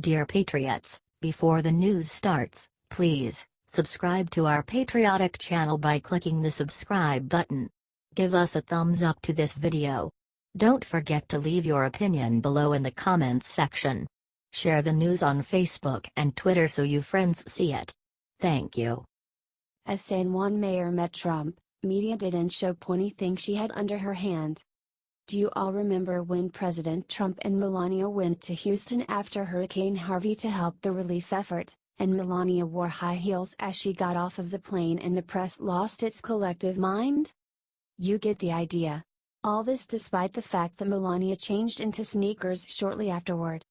Dear Patriots, before the news starts, please subscribe to our patriotic channel by clicking the subscribe button. Give us a thumbs up to this video. Don't forget to leave your opinion below in the comments section. Share the news on Facebook and Twitter so you friends see it. Thank you. As San Juan mayor met Trump, media didn't show pointy things she had under her hand. Do you all remember when President Trump and Melania went to Houston after Hurricane Harvey to help the relief effort, and Melania wore high heels as she got off of the plane and the press lost its collective mind? You get the idea. All this despite the fact that Melania changed into sneakers shortly afterward.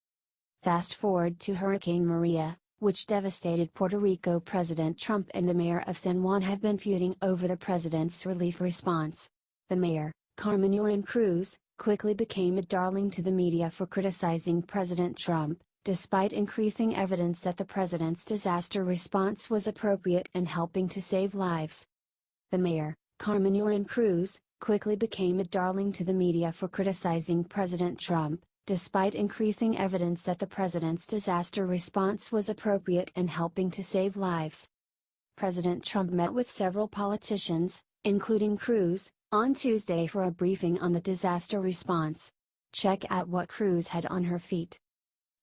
Fast forward to Hurricane Maria, which devastated Puerto Rico. President Trump and the mayor of San Juan have been feuding over the president's relief response. The mayor, Carmen Yulin Cruz, quickly became a darling to the media for criticizing President Trump, despite increasing evidence that the president's disaster response was appropriate and helping to save lives. The mayor, Carmen Yulin Cruz, quickly became a darling to the media for criticizing President Trump, despite increasing evidence that the president's disaster response was appropriate and helping to save lives. President Trump met with several politicians, including Cruz, on Tuesday for a briefing on the disaster response. Check out what Cruz had on her feet.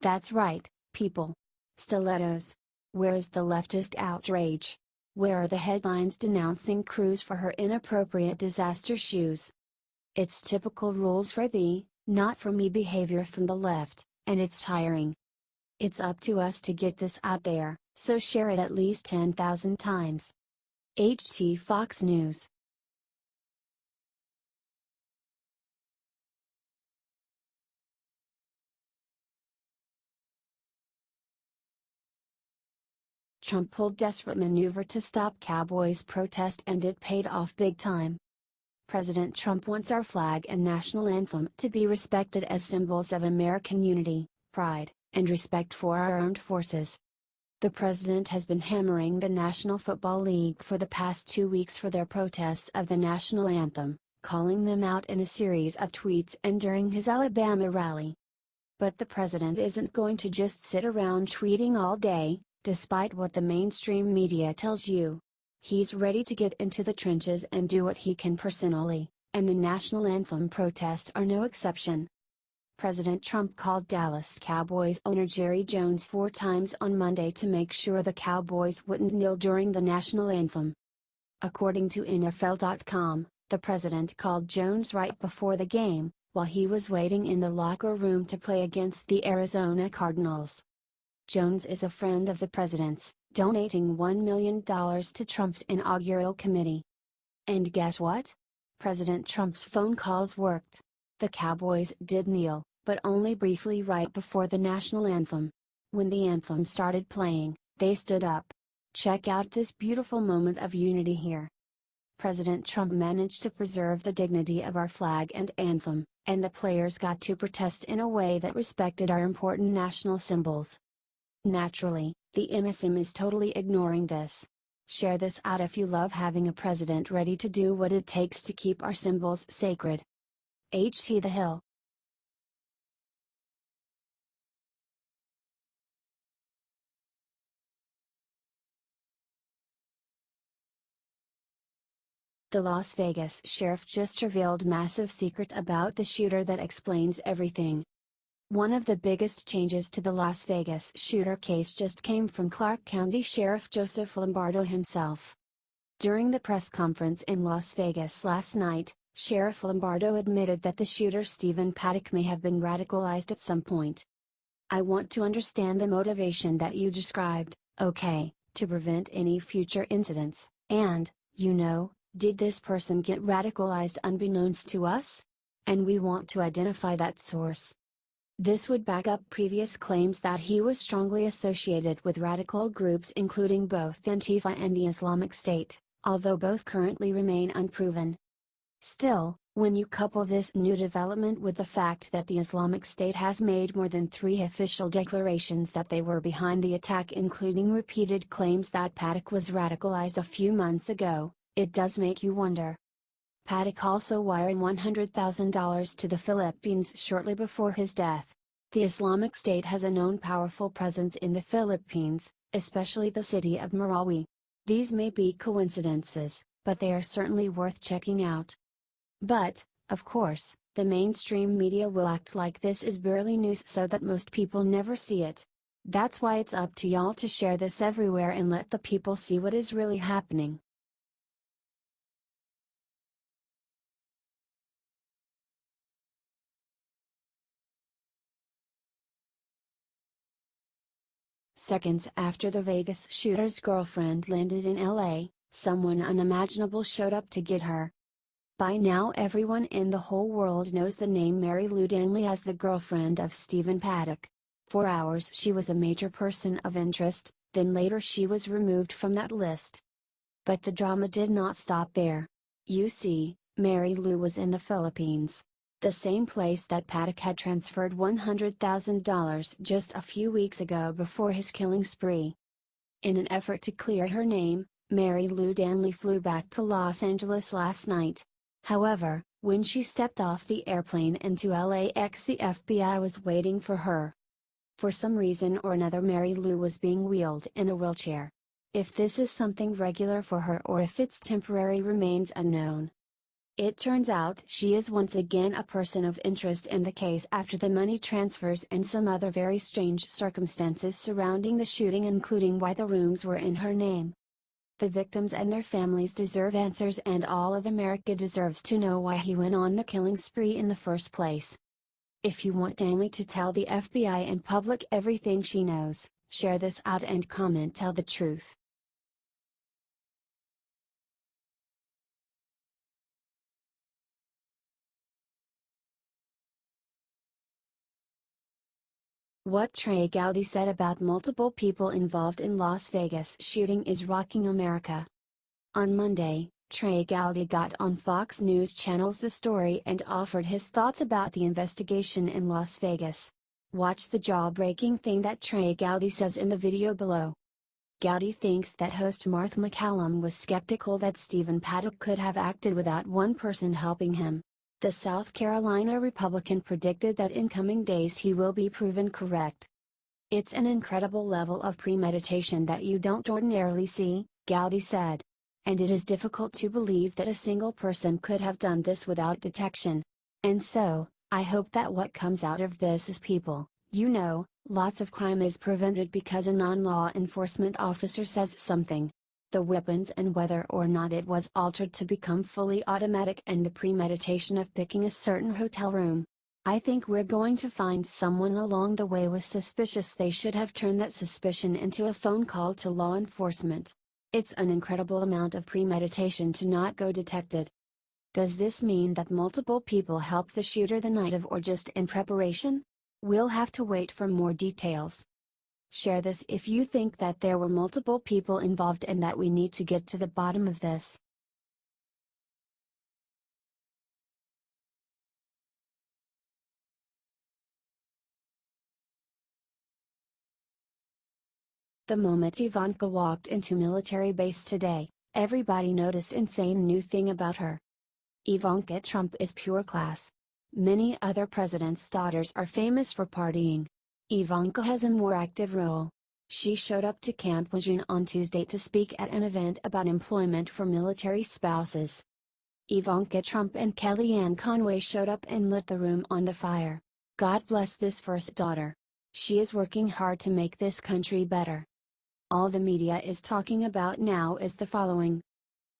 That's right, people. Stilettos. Where is the leftist outrage? Where are the headlines denouncing Cruz for her inappropriate disaster shoes? It's typical rules for thee, not for me behavior from the left, and it's tiring. It's up to us to get this out there, so share it at least 10,000 times. HT Fox News. Trump pulled desperate maneuver to stop Cowboys protest and it paid off big time. President Trump wants our flag and national anthem to be respected as symbols of American unity, pride, and respect for our armed forces. The president has been hammering the National Football League for the past 2 weeks for their protests of the national anthem, calling them out in a series of tweets and during his Alabama rally. But the president isn't going to just sit around tweeting all day, despite what the mainstream media tells you. He's ready to get into the trenches and do what he can personally, and the national anthem protests are no exception. President Trump called Dallas Cowboys owner Jerry Jones 4 times on Monday to make sure the Cowboys wouldn't kneel during the national anthem. According to NFL.com, the president called Jones right before the game, while he was waiting in the locker room to play against the Arizona Cardinals. Jones is a friend of the president's, donating $1 million to Trump's inaugural committee. And guess what? President Trump's phone calls worked. The Cowboys did kneel, but only briefly right before the national anthem. When the anthem started playing, they stood up. Check out this beautiful moment of unity here. President Trump managed to preserve the dignity of our flag and anthem, and the players got to protest in a way that respected our important national symbols. Naturally, the MSM is totally ignoring this. Share this out if you love having a president ready to do what it takes to keep our symbols sacred. HT The Hill. The Las Vegas sheriff just revealed massive secret about the shooter that explains everything. One of the biggest changes to the Las Vegas shooter case just came from Clark County Sheriff Joseph Lombardo himself. During the press conference in Las Vegas last night, Sheriff Lombardo admitted that the shooter Stephen Paddock may have been radicalized at some point. I want to understand the motivation that you described, okay, to prevent any future incidents, and, did this person get radicalized unbeknownst to us? And we want to identify that source. This would back up previous claims that he was strongly associated with radical groups including both Antifa and the Islamic State, although both currently remain unproven. Still, when you couple this new development with the fact that the Islamic State has made more than 3 official declarations that they were behind the attack, including repeated claims that Paddock was radicalized a few months ago, it does make you wonder. Paddock also wired $100,000 to the Philippines shortly before his death. The Islamic State has a known powerful presence in the Philippines, especially the city of Marawi. These may be coincidences, but they are certainly worth checking out. But, of course, the mainstream media will act like this is barely news so that most people never see it. That's why it's up to y'all to share this everywhere and let the people see what is really happening. Seconds after the Vegas shooter's girlfriend landed in LA, someone unimaginable showed up to get her. By now everyone in the whole world knows the name Mary Lou Danley as the girlfriend of Stephen Paddock. For hours she was a major person of interest, then later she was removed from that list. But the drama did not stop there. You see, Mary Lou was in the Philippines. The same place that Paddock had transferred $100,000 just a few weeks ago before his killing spree. In an effort to clear her name, Mary Lou Danley flew back to Los Angeles last night. However, when she stepped off the airplane into LAX, the FBI was waiting for her. For some reason or another, Mary Lou was being wheeled in a wheelchair. If this is something regular for her or if it's temporary remains unknown. It turns out she is once again a person of interest in the case after the money transfers and some other very strange circumstances surrounding the shooting, including why the rooms were in her name. The victims and their families deserve answers, and all of America deserves to know why he went on the killing spree in the first place. If you want Danley to tell the FBI and public everything she knows, share this out and comment "Tell the truth." What Trey Gowdy said about multiple people involved in Las Vegas shooting is rocking America. On Monday, Trey Gowdy got on Fox News Channel's The Story and offered his thoughts about the investigation in Las Vegas. Watch the jaw-breaking thing that Trey Gowdy says in the video below. Gowdy thinks that host Martha McCallum was skeptical that Stephen Paddock could have acted without one person helping him. The South Carolina Republican predicted that in coming days he will be proven correct. It's an incredible level of premeditation that you don't ordinarily see, Gowdy said. And it is difficult to believe that a single person could have done this without detection. And so, I hope that what comes out of this is people, lots of crime is prevented because a non-law enforcement officer says something. The weapons and whether or not it was altered to become fully automatic and the premeditation of picking a certain hotel room. I think we're going to find someone along the way was suspicious. They should have turned that suspicion into a phone call to law enforcement. It's an incredible amount of premeditation to not go detected. Does this mean that multiple people helped the shooter the night of or just in preparation? We'll have to wait for more details. Share this if you think that there were multiple people involved and that we need to get to the bottom of this. The moment Ivanka walked into military base today, everybody noticed insane new thing about her. Ivanka Trump is pure class. Many other presidents' daughters are famous for partying. Ivanka has a more active role. She showed up to Camp Lejeune on Tuesday to speak at an event about employment for military spouses. Ivanka Trump and Kellyanne Conway showed up and lit the room on the fire. God bless this first daughter. She is working hard to make this country better. All the media is talking about now is the following.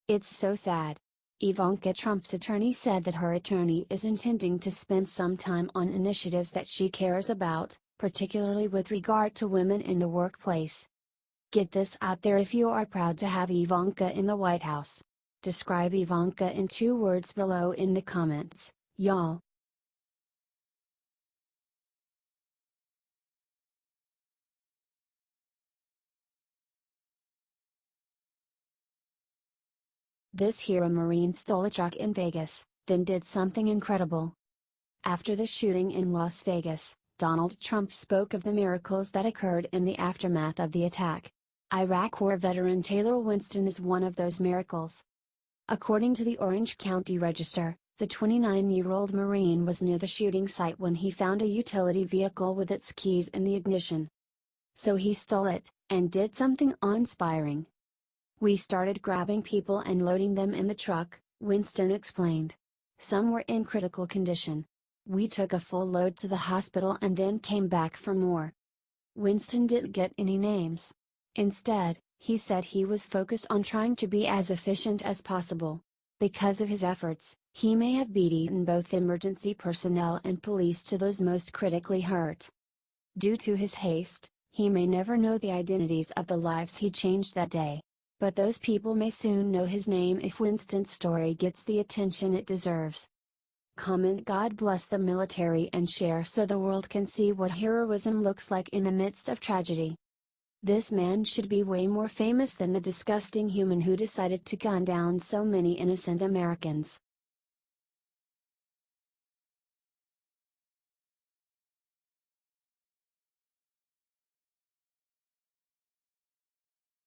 It's so sad. Ivanka Trump's attorney said that her attorney is intending to spend some time on initiatives that she cares about, particularly with regard to women in the workplace. Get this out there if you are proud to have Ivanka in the White House. Describe Ivanka in 2 words below in the comments, y'all. This hero Marine stole a truck in Vegas, then did something incredible. After the shooting in Las Vegas, Donald Trump spoke of the miracles that occurred in the aftermath of the attack. Iraq War veteran Taylor Winston is one of those miracles. According to the Orange County Register, The 29-year-old Marine was near the shooting site when he found a utility vehicle with its keys in the ignition. So he stole it, and did something awe-inspiring. "We started grabbing people and loading them in the truck," Winston explained. "Some were in critical condition. We took a full load to the hospital and then came back for more." Winston didn't get any names. Instead, he said he was focused on trying to be as efficient as possible. Because of his efforts, he may have beaten both emergency personnel and police to those most critically hurt. Due to his haste, he may never know the identities of the lives he changed that day. But those people may soon know his name if Winston's story gets the attention it deserves. Comment "God bless the military" and share so the world can see what heroism looks like in the midst of tragedy. This man should be way more famous than the disgusting human who decided to gun down so many innocent Americans.